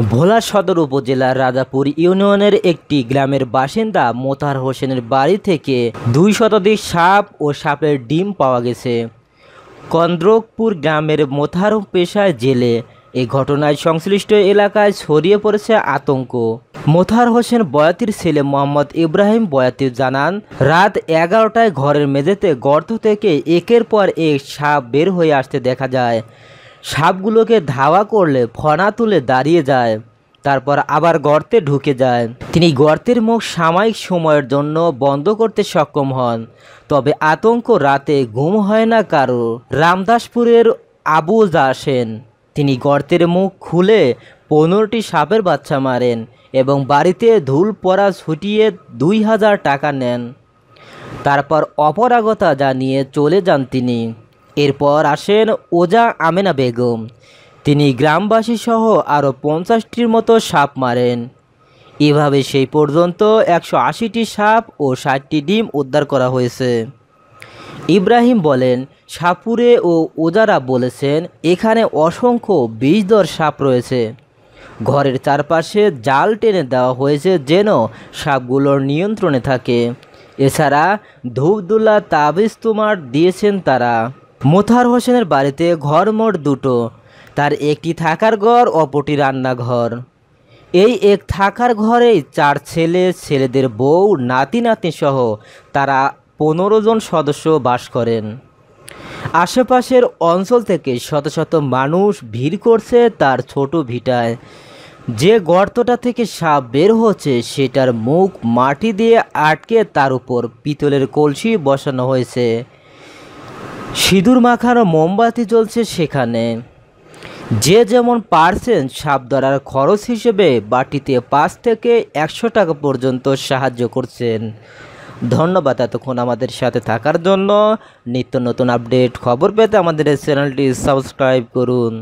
ভোলা সদর উপজেলার রাজাপুর ইউনিয়নের একটি গ্রামের বাসিন্দা মোতাহার হোসেনের বাড়ি থেকে 2 শতাধিক সাপ ও সাপের ডিম পাওয়া গেছে। কন্দ্রকপুর গ্রামের মোতাহার পেশায় জেলে। এই ঘটনায় সংশ্লিষ্ট এলাকায় ছড়িয়ে পড়েছে আতঙ্ক। মোতাহার হোসেন বয়াতির ছেলে মোহাম্মদ ইব্রাহিম বয়াতি জানান, রাত 11টায় ঘরের মেঝেতে গর্ত থেকে একের পর এক সাপ বের হয়ে আসতে দেখা যায়। সাপগুলোকে ধাওয়া করলে ফনা তুলে দাঁড়িয়ে যায়, তারপর আবার গর্তে ঢুকে যায়। তিনি গর্তের মুখ সাময়িক সময়ের জন্য বন্ধ করতে সক্ষম হন, তবে আতঙ্ক, রাতে ঘুম হয় না কারো। রামদাসপুরের আবু জাসেন, তিনি গর্তের মুখ খুলে 15টি সাপের বাচ্চা মারেন এবং বাড়িতে ধুল পড়া ছুটিয়ে 2000 টাকা নেন। তারপর অপরাগতা জানিয়ে চলে যান তিনি। এরপর আসেন ওজা আমেনা বেগম, তিনি গ্রামবাসী সহ আরও 50টির মতো সাপ মারেন। এভাবে সেই পর্যন্ত 180টি সাপ ও 60টি ডিম উদ্ধার করা হয়েছে। ইব্রাহিম বলেন, সাপুরে ও ওজারা বলেছেন এখানে অসংখ্য বিষধর সাপ রয়েছে। ঘরের চারপাশে জাল টেনে দেওয়া হয়েছে যেন সাপগুলোর নিয়ন্ত্রণে থাকে। এছাড়া ধূপধুলা, তাবিজ তুমার দিয়েছেন তারা। মোতাহার হোসেনের বাড়িতে ঘর মোট 2টো, তার একটি থাকার ঘর, অপরটি রান্নাঘর। এই এক থাকার ঘরেই 4 ছেলে, ছেলেদের বউ, নাতি নাতনি সহ তারা 15 জন সদস্য বাস করেন। আশেপাশের অঞ্চল থেকে শত শত মানুষ ভিড় করছে তার ছোট ভিটায়। যে গর্তটা থেকে সাপ বের হচ্ছে সেটার মুখ মাটি দিয়ে আটকে তার উপর পিতলের কলসি বসানো হয়েছে। সিঁদুর মাখানো মোমবাতি জ্বলছে সেখানে। যে যেমন পারছেন সাপ ধরার খরচ হিসেবে বাটিতে 5 থেকে 100 টাকা পর্যন্ত সাহায্য করছেন। ধন্যবাদ এতক্ষণ আমাদের সাথে থাকার জন্য। নিত্য নতুন আপডেট খবর পেতে আমাদের এই চ্যানেলটি সাবস্ক্রাইব করুন।